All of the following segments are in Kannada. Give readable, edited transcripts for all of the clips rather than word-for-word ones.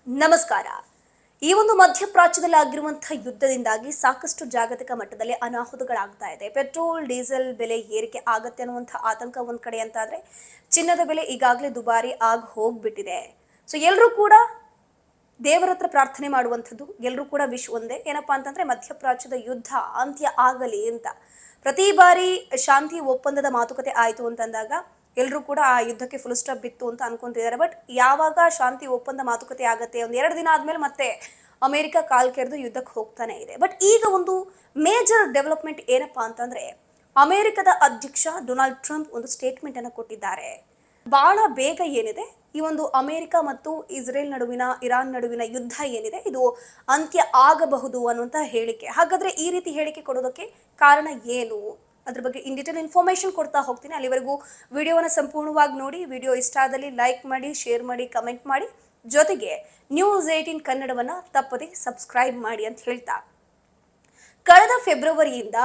ನಮಸ್ಕಾರ. ಈ ಒಂದು ಮಧ್ಯಪ್ರಾಚ್ಯದಲ್ಲಿ ಆಗಿರುವಂತಹ ಯುದ್ಧದಿಂದಾಗಿ ಸಾಕಷ್ಟು ಜಾಗತಿಕ ಮಟ್ಟದಲ್ಲಿ ಅನಾಹುತಗಳಾಗ್ತಾ ಇದೆ. ಪೆಟ್ರೋಲ್ ಡೀಸೆಲ್ ಬೆಲೆ ಏರಿಕೆ ಆಗತ್ತೆ ಅನ್ನುವಂಥ ಆತಂಕ ಒಂದ್ ಕಡೆ ಅಂತಾದ್ರೆ, ಚಿನ್ನದ ಬೆಲೆ ಈಗಾಗಲೇ ದುಬಾರಿ ಆಗಿ ಹೋಗ್ಬಿಟ್ಟಿದೆ. ಸೊ ಎಲ್ಲರೂ ಕೂಡ ದೇವರ ಹತ್ರ ಪ್ರಾರ್ಥನೆ ಮಾಡುವಂಥದ್ದು, ಎಲ್ಲರೂ ಕೂಡ ವಿಶ್ ಒಂದೇ, ಏನಪ್ಪಾ ಅಂತಂದ್ರೆ ಮಧ್ಯಪ್ರಾಚ್ಯದ ಯುದ್ಧ ಅಂತ್ಯ ಆಗಲಿ ಅಂತ. ಪ್ರತಿ ಬಾರಿ ಶಾಂತಿ ಒಪ್ಪಂದದ ಮಾತುಕತೆ ಆಯಿತು ಅಂತಂದಾಗ ಎಲ್ಲರೂ ಕೂಡ ಆ ಯುದ್ಧಕ್ಕೆ ಫುಲ್ ಸ್ಟಾಪ್ ಬಿತ್ತು ಅಂತ ಅನ್ಕೊಂತಿದ್ದಾರೆ. ಬಟ್ ಯಾವಾಗ ಶಾಂತಿ ಒಪ್ಪಂದ ಮಾತುಕತೆ ಆಗತ್ತೆ, ಒಂದ್ 2 ದಿನ ಆದ್ಮೇಲೆ ಮತ್ತೆ ಅಮೆರಿಕ ಕಾಲ್ ಕೆರೆದು ಯುದ್ಧಕ್ಕೆ ಹೋಗ್ತಾನೆ ಇದೆ. ಬಟ್ ಈಗ ಒಂದು ಮೇಜರ್ ಡೆವಲಪ್ಮೆಂಟ್ ಏನಪ್ಪಾ ಅಂತಂದ್ರೆ, ಅಮೆರಿಕದ ಅಧ್ಯಕ್ಷ ಡೊನಾಲ್ಡ್ ಟ್ರಂಪ್ ಒಂದು ಸ್ಟೇಟ್ಮೆಂಟ್ ಅನ್ನು ಕೊಟ್ಟಿದ್ದಾರೆ. ಬಹಳ ಬೇಗ ಏನಿದೆ ಈ ಒಂದು ಅಮೆರಿಕ ಮತ್ತು ಇಸ್ರೇಲ್ ನಡುವಿನ, ಇರಾನ್ ನಡುವಿನ ಯುದ್ಧ ಏನಿದೆ ಇದು ಅಂತ್ಯ ಆಗಬಹುದು ಅನ್ನುವಂತ ಹೇಳಿಕೆ. ಹಾಗಾದ್ರೆ ಈ ರೀತಿ ಹೇಳಿಕೆ ಕೊಡೋದಕ್ಕೆ ಕಾರಣ ಏನು, ಅದ್ರ ಬಗ್ಗೆ ಇನ್ ಡೀಟೇಲ್ ಇನ್ಫಾರ್ಮೇಶನ್ ಕೊಡ್ತಾ ಹೋಗ್ತೀನಿ. ಅಲ್ಲಿವರೆಗೂ ವಿಡಿಯೋನ ಸಂಪೂರ್ಣವಾಗಿ ನೋಡಿ. ವಿಡಿಯೋ ಇಷ್ಟ ಆದಲ್ಲಿ ಲೈಕ್ ಮಾಡಿ, ಶೇರ್ ಮಾಡಿ, ಕಮೆಂಟ್ ಮಾಡಿ, ಜೊತೆಗೆ News18 ಕನ್ನಡವನ್ನ ತಪ್ಪದೆ ಸಬ್ಸ್ಕ್ರೈಬ್ ಮಾಡಿ ಅಂತ ಹೇಳ್ತಾ, ಕಳೆದ ಫೆಬ್ರವರಿಯಿಂದ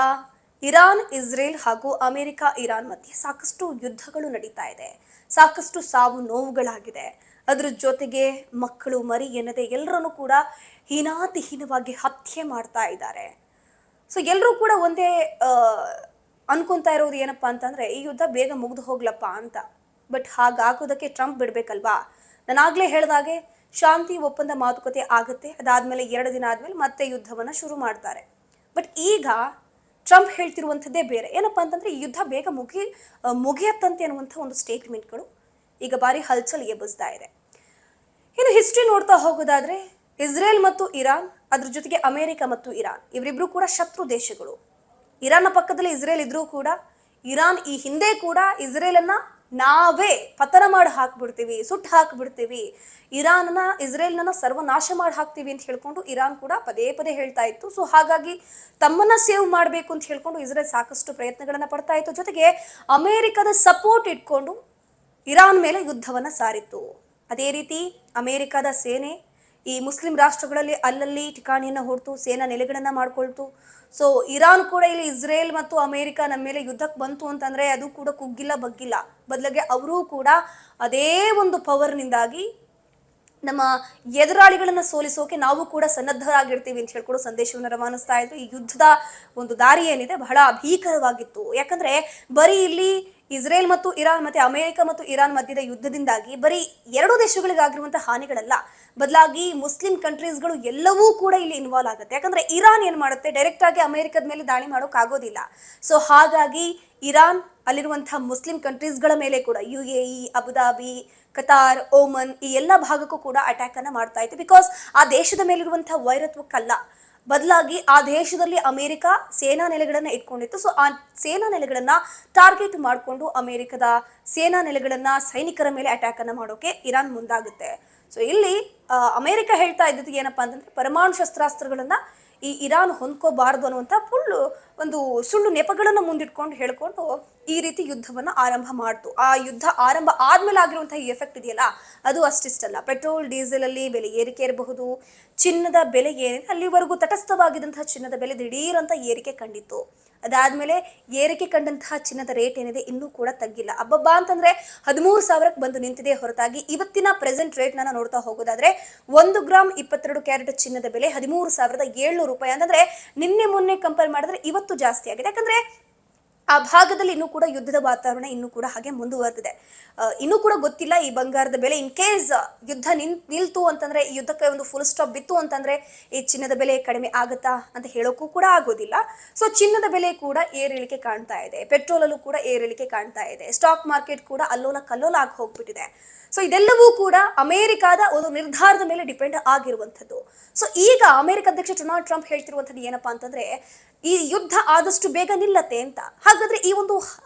ಇರಾನ್, ಇಸ್ರೇಲ್ ಹಾಗೂ ಅಮೆರಿಕ, ಇರಾನ್ ಮಧ್ಯೆ ಸಾಕಷ್ಟು ಯುದ್ಧಗಳು ನಡೀತಾ ಇದೆ. ಸಾಕಷ್ಟು ಸಾವು ನೋವುಗಳಾಗಿದೆ. ಅದ್ರ ಜೊತೆಗೆ ಮಕ್ಕಳು ಮರಿ ಎನ್ನದೆ ಎಲ್ಲರನ್ನು ಕೂಡ ಹೀನಾತಿಹೀನವಾಗಿ ಹತ್ಯೆ ಮಾಡ್ತಾ ಇದ್ದಾರೆ. ಸೊ ಎಲ್ಲರೂ ಕೂಡ ಒಂದೇ ಅನ್ಕೊಂತಾ ಇರೋದು ಏನಪ್ಪಾ ಅಂತಂದ್ರೆ, ಈ ಯುದ್ಧ ಬೇಗ ಮುಗ್ದು ಹೋಗ್ಲಪ್ಪ ಅಂತ. But ಹಾಗಾಗೋದಕ್ಕೆ Trump ಬಿಡ್ಬೇಕಲ್ವಾ? ನಾನಾಗ್ಲೇ ಹೇಳ್ದಾಗೆ ಶಾಂತಿ ಒಪ್ಪಂದ ಮಾತುಕತೆ ಆಗತ್ತೆ, ಅದಾದ್ಮೇಲೆ 2 ದಿನ ಆದ್ಮೇಲೆ ಮತ್ತೆ ಯುದ್ಧವನ್ನ ಶುರು ಮಾಡ್ತಾರೆ. ಬಟ್ ಈಗ ಟ್ರಂಪ್ ಹೇಳ್ತಿರುವಂಥದ್ದೇ ಬೇರೆ. ಏನಪ್ಪಾ ಅಂತಂದ್ರೆ, ಈ ಯುದ್ಧ ಬೇಗ ಮುಗಿಯತ್ತಂತೆ ಅನ್ನುವಂಥ ಒಂದು ಸ್ಟೇಟ್ಮೆಂಟ್ಗಳು ಈಗ ಬಾರಿ ಹಲ್ಚಲ್ ಎಬ್ಬಿಸ್ತಾ ಇದೆ. ಇನ್ನು ಹಿಸ್ಟ್ರಿ ನೋಡ್ತಾ ಹೋಗೋದಾದ್ರೆ, ಇಸ್ರೇಲ್ ಮತ್ತು ಇರಾನ್, ಅದ್ರ ಜೊತೆಗೆ ಅಮೆರಿಕ ಮತ್ತು ಇರಾನ್, ಇವರಿಬ್ರು ಕೂಡ ಶತ್ರು ದೇಶಗಳು. ಇರಾನ್ನ ಪಕ್ಕದಲ್ಲಿ ಇಸ್ರೇಲ್ ಇದ್ರೂ ಕೂಡ ಇರಾನ್ ಈ ಹಿಂದೆ ಕೂಡ ಇಸ್ರೇಲ್ ಅನ್ನ ನಾವೇ ಪತನ ಮಾಡಿ ಹಾಕ್ಬಿಡ್ತೀವಿ, ಸುಟ್ಟು ಹಾಕ್ಬಿಡ್ತೀವಿ, ಇಸ್ರೇಲ್ನ ಸರ್ವನಾಶ ಮಾಡಿ ಹಾಕ್ತೀವಿ ಅಂತ ಹೇಳ್ಕೊಂಡು ಇರಾನ್ ಕೂಡ ಪದೇ ಪದೇ ಹೇಳ್ತಾ ಇತ್ತು. ಸೊ ಹಾಗಾಗಿ ತಮ್ಮನ್ನ ಸೇವ್ ಮಾಡಬೇಕು ಅಂತ ಹೇಳ್ಕೊಂಡು ಇಸ್ರೇಲ್ ಸಾಕಷ್ಟು ಪ್ರಯತ್ನಗಳನ್ನ ಪಡ್ತಾ ಇತ್ತು. ಜೊತೆಗೆ ಅಮೆರಿಕದ ಸಪೋರ್ಟ್ ಇಟ್ಕೊಂಡು ಇರಾನ್ ಮೇಲೆ ಯುದ್ಧವನ್ನ ಸಾರಿತ್ತು. ಅದೇ ರೀತಿ ಅಮೆರಿಕದ ಸೇನೆ ಈ ಮುಸ್ಲಿಂ ರಾಷ್ಟ್ರಗಳಲ್ಲಿ ಅಲ್ಲಲ್ಲಿ ಠಿಕಾಣಿಯನ್ನ ಹೊಡ್ತು, ಸೇನಾ ನೆಲೆಗಳನ್ನ ಮಾಡ್ಕೊಳ್ತು. ಸೊ ಇರಾನ್ ಕೂಡ ಇಲ್ಲಿ ಇಸ್ರೇಲ್ ಮತ್ತು ಅಮೆರಿಕ ನಮ್ಮ ಮೇಲೆ ಯುದ್ಧಕ್ಕೆ ಬಂತು ಅಂತಂದ್ರೆ ಅದು ಕೂಡ ಕುಗ್ಗಿಲ್ಲ ಬಗ್ಗಿಲ್ಲ, ಬದಲಾಗಿ ಅವರೂ ಕೂಡ ಅದೇ ಒಂದು ಪವರ್ನಿಂದಾಗಿ ನಮ್ಮ ಎದುರಾಳಿಗಳನ್ನ ಸೋಲಿಸೋಕೆ ನಾವು ಕೂಡ ಸನ್ನದ್ಧರಾಗಿರ್ತೀವಿ ಅಂತ ಹೇಳ್ಕೊಂಡು ಸಂದೇಶವನ್ನು ರವಾನಿಸ್ತಾ ಇದ್ರು. ಈ ಯುದ್ಧದ ಒಂದು ದಾರಿ ಏನಿದೆ ಬಹಳ ಭೀಕರವಾಗಿತ್ತು. ಯಾಕಂದ್ರೆ ಬರೀ ಇಲ್ಲಿ ಇಸ್ರೇಲ್ ಮತ್ತು ಇರಾನ್ ಮತ್ತೆ ಅಮೆರಿಕ ಮತ್ತು ಇರಾನ್ ಮಧ್ಯದ ಯುದ್ಧದಿಂದಾಗಿ ಬರೀ 2 ದೇಶಗಳಿಗಾಗಿರುವಂತಹ ಹಾನಿಗಳಲ್ಲ, ಬದಲಾಗಿ ಮುಸ್ಲಿಂ ಕಂಟ್ರೀಸ್ಗಳು ಎಲ್ಲವೂ ಕೂಡ ಇಲ್ಲಿ ಇನ್ವಾಲ್ವ್ ಆಗುತ್ತೆ. ಯಾಕಂದ್ರೆ ಇರಾನ್ ಏನ್ ಮಾಡುತ್ತೆ, ಡೈರೆಕ್ಟ್ ಆಗಿ ಅಮೆರಿಕದ ಮೇಲೆ ದಾಳಿ ಮಾಡೋಕ್ ಆಗೋದಿಲ್ಲ. ಸೊ ಹಾಗಾಗಿ ಇರಾನ್ ಅಲ್ಲಿರುವಂತಹ ಮುಸ್ಲಿಂ ಕಂಟ್ರೀಸ್ಗಳ ಮೇಲೆ ಕೂಡ UAE, ಅಬುದಾಬಿ, ಕತಾರ್, ಓಮನ್ ಈ ಎಲ್ಲ ಭಾಗಕ್ಕೂ ಕೂಡ ಅಟ್ಯಾಕ್ ಅನ್ನ ಮಾಡ್ತಾ ಇತ್ತು. ಬಿಕಾಸ್ ಆ ದೇಶದ ಮೇಲಿರುವಂತಹ ವೈರತ್ವಕ್ಕಲ್ಲ, ಬದಲಾಗಿ ಆ ದೇಶದಲ್ಲಿ ಅಮೆರಿಕ ಸೇನಾ ನೆಲೆಗಳನ್ನ ಇಟ್ಕೊಂಡಿತ್ತು. ಸೊ ಆ ಸೇನಾ ನೆಲೆಗಳನ್ನ ಟಾರ್ಗೆಟ್ ಮಾಡಿಕೊಂಡು ಅಮೆರಿಕದ ಸೇನಾ ನೆಲೆಗಳನ್ನ, ಸೈನಿಕರ ಮೇಲೆ ಅಟ್ಯಾಕ್ ಅನ್ನ ಮಾಡೋಕೆ ಇರಾನ್ ಮುಂದಾಗುತ್ತೆ. ಸೊ ಇಲ್ಲಿ ಅಮೆರಿಕ ಹೇಳ್ತಾ ಇದ್ದದ್ದು ಏನಪ್ಪಾ ಅಂತಂದ್ರೆ, ಪರಮಾಣು ಶಸ್ತ್ರಾಸ್ತ್ರಗಳನ್ನ ಈ ಇರಾನ್ ಹೊಂದ್ಕೋಬಾರದು ಅನ್ನುವಂಥ ಒಂದು ಸುಳ್ಳು ನೆಪಗಳನ್ನು ಮುಂದಿಟ್ಕೊಂಡು ಹೇಳ್ಕೊಂಡು ಈ ರೀತಿ ಯುದ್ಧವನ್ನ ಆರಂಭ ಮಾಡ್ತು. ಆ ಯುದ್ಧ ಆರಂಭ ಆದ್ಮೇಲೆ ಆಗಿರುವಂತಹ ಈ ಎಫೆಕ್ಟ್ ಇದೆಯಲ್ಲ, ಅದು ಅಷ್ಟಿಷ್ಟಲ್ಲ. ಪೆಟ್ರೋಲ್ ಡೀಸೆಲ್ ಅಲ್ಲಿ ಬೆಲೆ ಏರಿಕೆ ಇರಬಹುದು, ಚಿನ್ನದ ಬೆಲೆ ಏನಿದೆ ಅಲ್ಲಿವರೆಗೂ ತಟಸ್ಥವಾಗಿದ್ದಂತಹ ಚಿನ್ನದ ಬೆಲೆ ದಿಢೀರ್ ಅಂತ ಏರಿಕೆ ಕಂಡಿತ್ತು. ಅದಾದ್ಮೇಲೆ ಏರಿಕೆ ಕಂಡಂತಹ ಚಿನ್ನದ ರೇಟ್ ಏನಿದೆ ಇನ್ನೂ ಕೂಡ ತಗ್ಗಿಲ್ಲ. ಅಬ್ಬಬ್ಬಾ ಅಂತಂದ್ರೆ 13,000ಕ್ಕೆ ಬಂದು ನಿಂತಿದೆ ಹೊರತಾಗಿ ಇವತ್ತಿನ ಪ್ರೆಸೆಂಟ್ ರೇಟ್ ನಾನು ನೋಡ್ತಾ ಹೋಗೋದಾದ್ರೆ 1 ಗ್ರಾಮ್ 22 ಕ್ಯಾರೆಟ್ ಚಿನ್ನದ ಬೆಲೆ 13,700 ರೂಪಾಯಿ. ಅಂತಂದ್ರೆ ನಿನ್ನೆ ಮೊನ್ನೆ ಕಂಪೇರ್ ಮಾಡಿದ್ರೆ ಇವತ್ತು ಜಾಸ್ತಿ ಆಗಿದೆ. ಯಾಕಂದ್ರೆ ಆ ಭಾಗದಲ್ಲಿ ಇನ್ನೂ ಕೂಡ ಯುದ್ಧದ ವಾತಾವರಣ ಇನ್ನೂ ಕೂಡ ಹಾಗೆ ಮುಂದುವರೆದಿದೆ. ಇನ್ನೂ ಕೂಡ ಗೊತ್ತಿಲ್ಲ ಈ ಬಂಗಾರದ ಬೆಲೆ ಇನ್ ಕೇಸ್ ಯುದ್ಧ ನಿಲ್ತು ಅಂತಂದ್ರೆ, ಈ ಯುದ್ಧಕ್ಕೆ ಒಂದು ಫುಲ್ ಸ್ಟಾಪ್ ಬಿತ್ತು ಅಂತಂದ್ರೆ ಈ ಚಿನ್ನದ ಬೆಲೆ ಕಡಿಮೆ ಆಗುತ್ತಾ ಅಂತ ಹೇಳೋಕ್ಕೂ ಕೂಡ ಆಗೋದಿಲ್ಲ. ಸೊ ಚಿನ್ನದ ಬೆಲೆ ಕೂಡ ಏರಿಳಿಕೆ ಕಾಣ್ತಾ ಇದೆ, ಪೆಟ್ರೋಲ್ ಅಲ್ಲೂ ಕೂಡ ಏರಿಳಿಕೆ ಕಾಣ್ತಾ ಇದೆ, ಸ್ಟಾಕ್ ಮಾರ್ಕೆಟ್ ಕೂಡ ಅಲ್ಲೋಲ ಕಲ್ಲೋಲ ಆಗಿ ಹೋಗ್ಬಿಟ್ಟಿದೆ. ಸೊ ಇದೆಲ್ಲವೂ ಕೂಡ ಅಮೆರಿಕದ ಒಂದು ನಿರ್ಧಾರದ ಮೇಲೆ ಡಿಪೆಂಡ್ ಆಗಿರುವಂಥದ್ದು. ಸೊ ಈಗ ಅಮೆರಿಕ ಅಧ್ಯಕ್ಷ ಡೊನಾಲ್ಡ್ ಟ್ರಂಪ್ ಹೇಳ್ತಿರುವಂಥದ್ದು ಏನಪ್ಪಾ ಅಂತಂದ್ರೆ, ಈ ಯುದ್ಧ ಆದಷ್ಟು ಬೇಗ ನಿಲ್ಲತ್ತೆ ಅಂತ. ಹಾಗಾದ್ರೆ ಈ ಒಂದು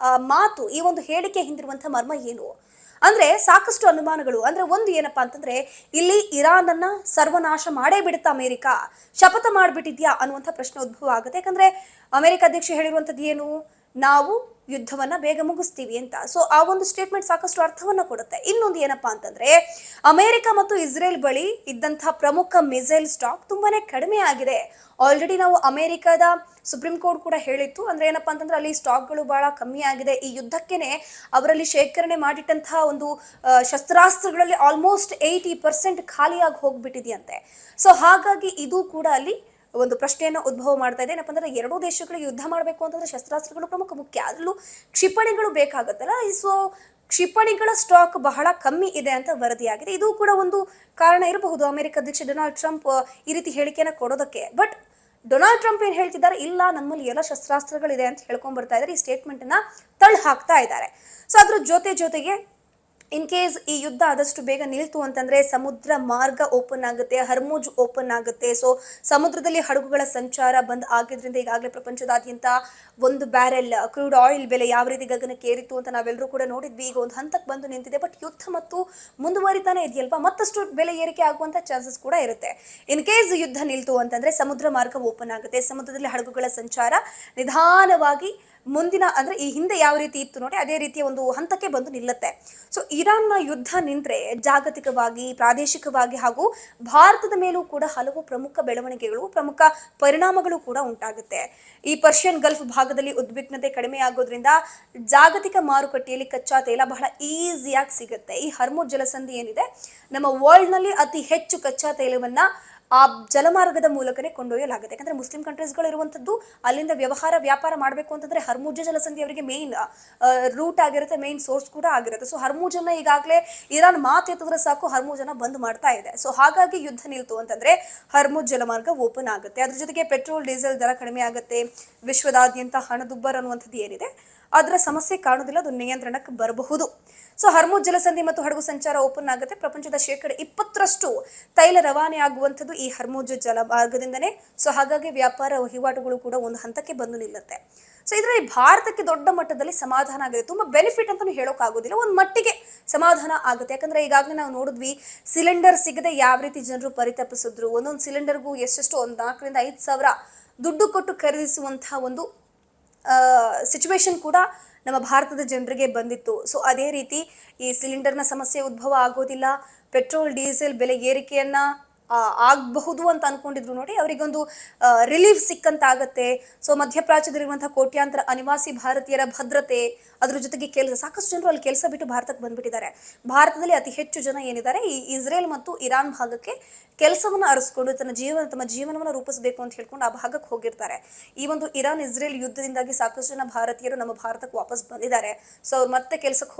ಮಾತು, ಈ ಒಂದು ಹೇಳಿಕೆ ಹಿಂದಿರುವಂತಹ ಮರ್ಮ ಏನು ಅಂದ್ರೆ, ಸಾಕಷ್ಟು ಅನುಮಾನಗಳು. ಅಂದ್ರೆ ಒಂದು ಏನಪ್ಪಾ ಅಂತಂದ್ರೆ, ಇಲ್ಲಿ ಇರಾನ್ ಅನ್ನ ಸರ್ವನಾಶ ಮಾಡೇ ಬಿಡುತ್ತಾ ಅಮೆರಿಕ, ಶಪಥ ಮಾಡ್ಬಿಟ್ಟಿದ್ಯಾ ಅನ್ನುವಂಥ ಪ್ರಶ್ನೆ ಉದ್ಭವ ಆಗುತ್ತೆ. ಯಾಕಂದ್ರೆ ಅಮೆರಿಕ ಅಧ್ಯಕ್ಷ ಹೇಳಿರುವಂಥದ್ದು ಏನು, ನಾವು ಯುದ್ಧವನ್ನ ಬೇಗ ಮುಗಿಸ್ತೀವಿ ಅಂತ. ಸೊ ಆ ಒಂದು ಸ್ಟೇಟ್ಮೆಂಟ್ ಸಾಕಷ್ಟು ಅರ್ಥವನ್ನ ಕೊಡುತ್ತೆ. ಇನ್ನೊಂದು ಏನಪ್ಪಾ ಅಂತಂದ್ರೆ, ಅಮೆರಿಕ ಮತ್ತು ಇಸ್ರೇಲ್ ಬಳಿ ಇದ್ದಂತಹ ಪ್ರಮುಖ ಮಿಸೈಲ್ ಸ್ಟಾಕ್ ತುಂಬಾನೇ ಕಡಿಮೆ ಆಗಿದೆ. ಆಲ್ರೆಡಿ ನಾವು ಅಮೆರಿಕದ ಸುಪ್ರೀಂ ಕೋರ್ಟ್ ಕೂಡ ಹೇಳಿತ್ತು. ಅಂದ್ರೆ ಏನಪ್ಪಾ ಅಂತಂದ್ರೆ, ಅಲ್ಲಿ ಸ್ಟಾಕ್ಗಳು ಬಹಳ ಕಮ್ಮಿ ಆಗಿದೆ. ಈ ಯುದ್ಧಕ್ಕೆನೆ ಅವರಲ್ಲಿ ಶೇಖರಣೆ ಮಾಡಿಟ್ಟಂತಹ ಒಂದು ಶಸ್ತ್ರಾಸ್ತ್ರಗಳಲ್ಲಿ ಆಲ್ಮೋಸ್ಟ್ 80% ಖಾಲಿಯಾಗಿ ಹೋಗ್ಬಿಟ್ಟಿದೆಯಂತೆ. ಸೊ ಹಾಗಾಗಿ ಇದು ಕೂಡ ಅಲ್ಲಿ ಒಂದು ಪ್ರಶ್ನೆಯನ್ನು ಉದ್ಭವ ಮಾಡ್ತಾ ಇದೆ. ಏನಪ್ಪ ಅಂದ್ರೆ, ಎರಡೂ ದೇಶಗಳಿಗೆ ಯುದ್ಧ ಮಾಡಬೇಕು ಅಂತಂದ್ರೆ ಶಸ್ತ್ರಾಸ್ತ್ರಗಳು ಪ್ರಮುಖ ಮುಖ್ಯ, ಅದರಲ್ಲೂ ಕ್ಷಿಪಣಿಗಳು ಬೇಕಾಗತ್ತಲ್ಲ. ಸೊ ಕ್ಷಿಪಣಿಗಳ ಸ್ಟಾಕ್ ಬಹಳ ಕಮ್ಮಿ ಇದೆ ಅಂತ ವರದಿಯಾಗಿದೆ. ಇದು ಕೂಡ ಒಂದು ಕಾರಣ ಇರಬಹುದು ಅಮೆರಿಕ ಅಧ್ಯಕ್ಷ ಡೊನಾಲ್ಡ್ ಟ್ರಂಪ್ ಈ ರೀತಿ ಹೇಳಿಕೆಯನ್ನು ಕೊಡೋದಕ್ಕೆ. ಬಟ್ ಡೊನಾಲ್ಡ್ ಟ್ರಂಪ್ ಏನ್ ಹೇಳ್ತಿದ್ದಾರೆ, ಇಲ್ಲ ನಮ್ಮಲ್ಲಿ ಎಲ್ಲ ಶಸ್ತ್ರಾಸ್ತ್ರಗಳಿದೆ ಅಂತ ಹೇಳ್ಕೊಂಡ್ ಬರ್ತಾ ಇದ್ದಾರೆ. ಈ ಸ್ಟೇಟ್ಮೆಂಟ್ ಅನ್ನ ತಳ್ಳಿ ಹಾಕ್ತಾ ಇದ್ದಾರೆ. ಸೊ ಅದ್ರ ಜೊತೆಗೆ ಇನ್ ಕೇಸ್ ಈ ಯುದ್ಧ ಆದಷ್ಟು ಬೇಗ ನಿಲ್ತು ಅಂತಂದ್ರೆ ಸಮುದ್ರ ಮಾರ್ಗ ಓಪನ್ ಆಗುತ್ತೆ, ಹರ್ಮುಜ್ ಓಪನ್ ಆಗುತ್ತೆ. ಸೊ ಸಮುದ್ರದಲ್ಲಿ ಹಡಗುಗಳ ಸಂಚಾರ ಬಂದ್ ಆಗಿದ್ರಿಂದ ಈಗಾಗಲೇ ಪ್ರಪಂಚದಾದ್ಯಂತ 1 ಬ್ಯಾರೆಲ್ ಕ್ರೂಡ್ ಆಯಿಲ್ ಬೆಲೆ ಯಾವ ರೀತಿ ಗಗನಕ್ಕೆ ಏರಿತ್ತು ಅಂತ ನಾವೆಲ್ಲರೂ ಕೂಡ ನೋಡಿದ್ವಿ. ಈಗ ಒಂದು ಹಂತಕ್ಕೆ ಬಂದು ನಿಂತಿದೆ. ಬಟ್ ಯುದ್ಧ ಮತ್ತು ಮುಂದುವರಿತಾನೆ ಇದೆಯಲ್ವಾ, ಮತ್ತಷ್ಟು ಬೆಲೆ ಏರಿಕೆ ಆಗುವಂತ ಚಾನ್ಸಸ್ ಕೂಡ ಇರುತ್ತೆ. ಇನ್ ಕೇಸ್ ಯುದ್ಧ ನಿಲ್ತು ಅಂತಂದ್ರೆ ಸಮುದ್ರ ಮಾರ್ಗ ಓಪನ್ ಆಗುತ್ತೆ, ಸಮುದ್ರದಲ್ಲಿ ಹಡಗುಗಳ ಸಂಚಾರ ನಿಧಾನವಾಗಿ ಮುಂದಿನ ಅಂದ್ರೆ ಈ ಹಿಂದೆ ಯಾವ ರೀತಿ ಇತ್ತು ನೋಡಿ ಅದೇ ರೀತಿಯ ಒಂದು ಹಂತಕ್ಕೆ ಬಂದು ನಿಲ್ಲುತ್ತೆ. ಸೊ ಇರಾನ್ನ ಯುದ್ಧ ನಿಂತ್ರೆ ಜಾಗತಿಕವಾಗಿ, ಪ್ರಾದೇಶಿಕವಾಗಿ ಹಾಗೂ ಭಾರತದ ಮೇಲೂ ಕೂಡ ಹಲವು ಪ್ರಮುಖ ಬೆಳವಣಿಗೆಗಳು, ಪ್ರಮುಖ ಪರಿಣಾಮಗಳು ಕೂಡ ಉಂಟಾಗುತ್ತೆ. ಈ ಪರ್ಷಿಯನ್ ಗಲ್ಫ್ ಭಾಗದಲ್ಲಿ ಉದ್ವಿಗ್ನತೆ ಕಡಿಮೆ ಆಗೋದ್ರಿಂದ ಜಾಗತಿಕ ಮಾರುಕಟ್ಟೆಯಲ್ಲಿ ಕಚ್ಚಾ ತೈಲ ಬಹಳ ಈಸಿಯಾಗಿ ಸಿಗುತ್ತೆ. ಈ ಹರ್ಮುಜ್ ಜಲಸಂಧಿ ಏನಿದೆ, ನಮ್ಮ ವರ್ಲ್ಡ್ ನಲ್ಲಿ ಅತಿ ಹೆಚ್ಚು ಕಚ್ಚಾ ತೈಲವನ್ನ ಆ ಜಲಮಾರ್ಗದ ಮೂಲಕನೇ ಕೊಂಡೊಯ್ಯಲಾಗುತ್ತೆ. ಯಾಕಂದ್ರೆ ಮುಸ್ಲಿಂ ಕಂಟ್ರೀಸ್ಗಳು ಇರುವಂತದ್ದು, ಅಲ್ಲಿಂದ ವ್ಯಾಪಾರ ಮಾಡಬೇಕು ಅಂತಂದ್ರೆ ಹರ್ಮುಜ್ ಜಲಸಂಧಿ ಅವರಿಗೆ ಮೇನ್ ರೂಟ್ ಆಗಿರುತ್ತೆ, ಮೇನ್ ಸೋರ್ಸ್ ಕೂಡ ಆಗಿರುತ್ತೆ. ಸೊ ಹರ್ಮುಜ್ ಅನ್ನ ಈಗಾಗಲೇ ಇರಾನ್ ಮಾತೆತ್ತಿದ್ರೆ ಸಾಕು ಹರ್ಮುಜ್ ಅನ್ನ ಬಂದ್ ಮಾಡ್ತಾ ಇದೆ. ಸೊ ಹಾಗಾಗಿ ಯುದ್ಧ ನಿಲ್ತು ಅಂತಂದ್ರೆ ಹರ್ಮುಜ್ ಜಲಮಾರ್ಗ ಓಪನ್ ಆಗುತ್ತೆ. ಅದ್ರ ಜೊತೆಗೆ ಪೆಟ್ರೋಲ್ ಡೀಸೆಲ್ ದರ ಕಡಿಮೆ ಆಗುತ್ತೆ. ವಿಶ್ವದಾದ್ಯಂತ ಹಣದುಬ್ಬರ ಅನ್ನುವಂಥದ್ದು ಏನಿದೆ ಅದರ ಸಮಸ್ಯೆ ಕಾಣುವುದಿಲ್ಲ, ಅದು ನಿಯಂತ್ರಣಕ್ಕೆ ಬರಬಹುದು. ಸೊ ಹರ್ಮುಜ್ ಜಲಸಂಧಿ ಮತ್ತು ಹಡಗು ಸಂಚಾರ ಓಪನ್ ಆಗುತ್ತೆ. ಪ್ರಪಂಚದ 20% ತೈಲ ರವಾನೆ ಆಗುವಂಥದ್ದು ಈ ಹರ್ಮುಜ್ ಜಲಮಾರ್ಗದಿಂದನೇ. ಸೊ ಹಾಗಾಗಿ ವ್ಯಾಪಾರ ವಹಿವಾಟುಗಳು ಕೂಡ ಒಂದು ಹಂತಕ್ಕೆ ಬಂದು ನಿಲ್ಲುತ್ತೆ. ಸೊ ಇದರಲ್ಲಿ ಭಾರತಕ್ಕೆ ದೊಡ್ಡ ಮಟ್ಟದಲ್ಲಿ ಸಮಾಧಾನ ಆಗಿದೆ. ತುಂಬಾ ಬೆನಿಫಿಟ್ ಅಂತಾನು ಹೇಳೋಕ್ಕಾಗೋದಿಲ್ಲ, ಒಂದು ಮಟ್ಟಿಗೆ ಸಮಾಧಾನ ಆಗುತ್ತೆ. ಯಾಕಂದ್ರೆ ಈಗಾಗಲೇ ನಾವು ನೋಡಿದ್ವಿ, ಸಿಲಿಂಡರ್ ಸಿಗದೆ ಯಾವ ರೀತಿ ಜನರು ಪರಿತಪಿಸಿದ್ರು. ಒಂದೊಂದು ಸಿಲಿಂಡರ್ಗೂ ಎಷ್ಟೆಷ್ಟು ಒಂದು 4,000 ರಿಂದ 5,000 ದುಡ್ಡು ಕೊಟ್ಟು ಖರೀದಿಸುವಂತಹ ಒಂದು ಸಿಚುವೇಶನ್ ಕೂಡ ನಮ್ಮ ಭಾರತದ ಜನರಿಗೆ ಬಂದಿತ್ತು. ಸೊ ಅದೇ ರೀತಿ ಈ ಸಿಲಿಂಡರ್ನ ಸಮಸ್ಯೆ ಉದ್ಭವ ಆಗೋದಿಲ್ಲ. ಪೆಟ್ರೋಲ್ ಡೀಸೆಲ್ ಬೆಲೆ ಏರಿಕೆಯನ್ನ ಆಗಬಹುದು ಅಂತ ಅನ್ಕೊಂಡಿದ್ರು ನೋಡಿ, ಅವರಿಗೊಂದು ರಿಲೀಫ್ ಸಿಕ್ಕಂತಾಗತ್ತೆ. ಸೊ ಮಧ್ಯಪ್ರಾಚ್ಯದಲ್ಲಿರುವಂತಹ ಕೋಟ್ಯಾಂತರ ಅನಿವಾಸಿ ಭಾರತೀಯರ ಭದ್ರತೆ, ಅದ್ರ ಜೊತೆಗೆ ಸಾಕಷ್ಟು ಜನರು ಅಲ್ಲಿ ಕೆಲಸ ಬಿಟ್ಟು ಭಾರತಕ್ಕೆ ಬಂದ್ಬಿಟ್ಟಿದ್ದಾರೆ. ಭಾರತದಲ್ಲಿ ಅತಿ ಹೆಚ್ಚು ಜನ ಏನಿದ್ದಾರೆ ಈ ಇಸ್ರೇಲ್ ಮತ್ತು ಇರಾನ್ ಭಾಗಕ್ಕೆ ಕೆಲಸವನ್ನ ಅರಸ್ಕೊಂಡು ತಮ್ಮ ಜೀವನವನ್ನು ರೂಪಿಸಬೇಕು ಅಂತ ಹೇಳ್ಕೊಂಡು ಆ ಭಾಗಕ್ಕೆ ಹೋಗಿರ್ತಾರೆ. ಈ ಒಂದು ಇರಾನ್ ಇಸ್ರೇಲ್ ಯುದ್ಧದಿಂದಾಗಿ ಸಾಕಷ್ಟು ಜನ ಭಾರತೀಯರು ನಮ್ಮ ಭಾರತಕ್ಕೆ ವಾಪಸ್ ಬಂದಿದ್ದಾರೆ. ಸೊ ಅವ್ರು ಮತ್ತೆ ಕೆಲಸಕ್ಕೆ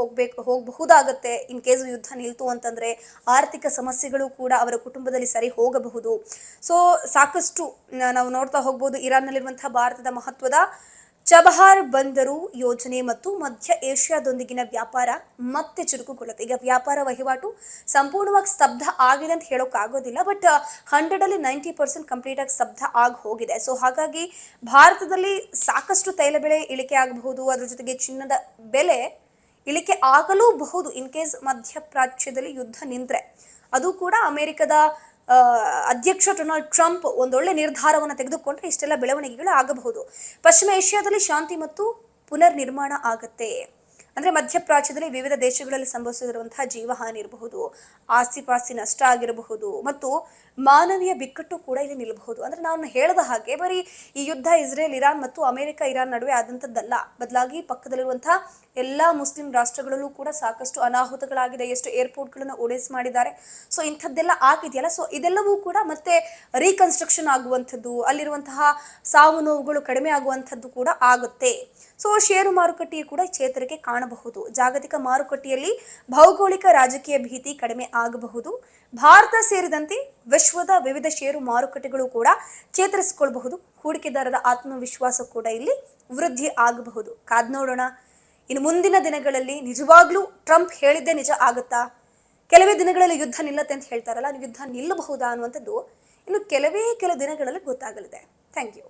ಹೋಗಬಹುದಾಗತ್ತೆ. ಇನ್ ಕೇಸ್ ಯುದ್ಧ ನಿಲ್ತು ಅಂತಂದ್ರೆ ಆರ್ಥಿಕ ಸಮಸ್ಯೆಗಳು ಕೂಡ ಅವರ ಕುಟುಂಬದಲ್ಲಿ ಸರಿ ಹೋಗಬಹುದು. ಸೊ ಸಾಕಷ್ಟು ನಾವು ನೋಡ್ತಾ ಹೋಗ್ಬೋದು. ಇರಾನ್ನಲ್ಲಿರುವಂತಹ ಭಾರತದ ಮಹತ್ವದ ಚಬಹಾರ್ ಬಂದರು ಯೋಜನೆ ಮತ್ತು ಮಧ್ಯ ಏಷ್ಯಾದೊಂದಿಗಿನ ವ್ಯಾಪಾರ ಮತ್ತೆ ಚುರುಕುಗೊಳ್ಳುತ್ತೆ. ಈಗ ವ್ಯಾಪಾರ ವಹಿವಾಟು ಸಂಪೂರ್ಣವಾಗಿ ಸ್ತಬ್ಧ ಆಗಿದೆ ಅಂತ ಹೇಳೋಕ್ಕಾಗೋದಿಲ್ಲ, ಬಟ್ 100 ಅಲ್ಲಿ 90% ಕಂಪ್ಲೀಟ್ ಆಗಿ ಸ್ತಬ್ಧ ಆಗಿ ಹೋಗಿದೆ. ಸೊ ಹಾಗಾಗಿ ಭಾರತದಲ್ಲಿ ಸಾಕಷ್ಟು ತೈಲ ಬೆಲೆ ಇಳಿಕೆ ಆಗಬಹುದು. ಅದ್ರ ಜೊತೆಗೆ ಚಿನ್ನದ ಬೆಲೆ ಇಳಿಕೆ ಆಗಲೂಬಹುದು ಇನ್ ಕೇಸ್ ಮಧ್ಯಪ್ರಾಚ್ಯದಲ್ಲಿ ಯುದ್ಧ ನಿಂತ್ರೆ. ಅದು ಕೂಡ ಅಮೆರಿಕದ ಅಧ್ಯಕ್ಷ ಡೊನಾಲ್ಡ್ ಟ್ರಂಪ್ ಒಂದೊಳ್ಳೆ ನಿರ್ಧಾರವನ್ನು ತೆಗೆದುಕೊಂಡ್ರೆ ಇಷ್ಟೆಲ್ಲ ಬೆಳವಣಿಗೆಗಳು ಆಗಬಹುದು. ಪಶ್ಚಿಮ ಏಷ್ಯಾದಲ್ಲಿ ಶಾಂತಿ ಮತ್ತು ಪುನರ್ ನಿರ್ಮಾಣ ಆಗತ್ತೆ. ಅಂದ್ರೆ ಮಧ್ಯಪ್ರಾಚ್ಯದಲ್ಲಿ ವಿವಿಧ ದೇಶಗಳಲ್ಲಿ ಸಂಭವಿಸಿರುವಂತಹ ಜೀವಹಾನಿ ಇರಬಹುದು, ಆಸ್ತಿಪಾಸ್ತಿ ನಷ್ಟ ಆಗಿರಬಹುದು ಮತ್ತು ಮಾನವೀಯ ಬಿಕ್ಕಟ್ಟು ಕೂಡ ಇಲ್ಲಿ ನಿಲ್ಲಬಹುದು. ಅಂದ್ರೆ ನಾನು ಹೇಳಿದ ಹಾಗೆ ಬರೀ ಈ ಯುದ್ಧ ಇಸ್ರೇಲ್ ಇರಾನ್ ಮತ್ತು ಅಮೆರಿಕ ಇರಾನ್ ನಡುವೆ ಆದಂಥದ್ದಲ್ಲ, ಬದಲಾಗಿ ಪಕ್ಕದಲ್ಲಿರುವಂತಹ ಎಲ್ಲಾ ಮುಸ್ಲಿಂ ರಾಷ್ಟ್ರಗಳಲ್ಲೂ ಕೂಡ ಸಾಕಷ್ಟು ಅನಾಹುತಗಳಾಗಿದೆ. ಎಷ್ಟು ಏರ್ಪೋರ್ಟ್ಗಳನ್ನು ಓಡಿಸ್ ಮಾಡಿದ್ದಾರೆ. ಸೊ ಇಂಥದ್ದೆಲ್ಲ ಆಗಿದೆಯಲ್ಲ, ಸೊ ಇದೆಲ್ಲವೂ ಕೂಡ ಮತ್ತೆ ರೀಕನ್ಸ್ಟ್ರಕ್ಷನ್ ಆಗುವಂಥದ್ದು, ಅಲ್ಲಿರುವಂತಹ ಸಾವು ನೋವುಗಳು ಕಡಿಮೆ ಆಗುವಂಥದ್ದು ಕೂಡ ಆಗುತ್ತೆ. ಸೊ ಷೇರು ಮಾರುಕಟ್ಟೆಯು ಕೂಡ ಚೇತರಿಕೆ ಕಾಣಬಹುದು. ಜಾಗತಿಕ ಮಾರುಕಟ್ಟೆಯಲ್ಲಿ ಭೌಗೋಳಿಕ ರಾಜಕೀಯ ಭೀತಿ ಕಡಿಮೆ ಆಗಬಹುದು. ಭಾರತ ಸೇರಿದಂತೆ ವಿಶ್ವದ ವಿವಿಧ ಷೇರು ಮಾರುಕಟ್ಟೆಗಳು ಕೂಡ ಚೇತರಿಸಿಕೊಳ್ಳಬಹುದು. ಹೂಡಿಕೆದಾರರ ಆತ್ಮವಿಶ್ವಾಸ ಕೂಡ ಇಲ್ಲಿ ವೃದ್ಧಿ ಆಗಬಹುದು. ಕಾದ್ ನೋಡೋಣ. ಇನ್ನು ಮುಂದಿನ ದಿನಗಳಲ್ಲಿ ನಿಜವಾಗ್ಲೂ ಟ್ರಂಪ್ ಹೇಳಿದ್ದೇ ನಿಜ ಆಗುತ್ತಾ? ಕೆಲವೇ ದಿನಗಳಲ್ಲಿ ಯುದ್ಧ ನಿಲ್ಲತ್ತೆ ಅಂತ ಹೇಳ್ತಾರಲ್ಲ, ಯುದ್ಧ ನಿಲ್ಲಬಹುದಾ ಅನ್ನುವಂಥದ್ದು ಇನ್ನು ಕೆಲ ದಿನಗಳಲ್ಲಿ ಗೊತ್ತಾಗಲಿದೆ. Thank you.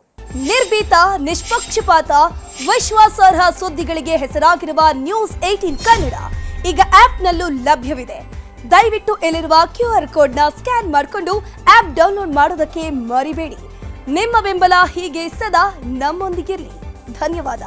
ನಿರ್ಭೀತ, ನಿಷ್ಪಕ್ಷಪಾತ, ವಿಶ್ವಾಸಾರ್ಹ ಸುದ್ದಿಗಳಿಗೆ ಹೆಸರಾಗಿರುವ News18 ಕನ್ನಡ ಈಗ ಆಪ್ನಲ್ಲೂ ಲಭ್ಯವಿದೆ. ದಯವಿಟ್ಟು ಇಲ್ಲಿರುವ QR ಕೋಡ್ನ ಸ್ಕ್ಯಾನ್ ಮಾಡಿಕೊಂಡು ಆಪ್ ಡೌನ್ಲೋಡ್ ಮಾಡೋದಕ್ಕೆ ಮರಿಬೇಡಿ. ನಿಮ್ಮ ಬೆಂಬಲ ಹೀಗೆ ಸದಾ ನಮ್ಮೊಂದಿಗಿರಲಿ. ಧನ್ಯವಾದ.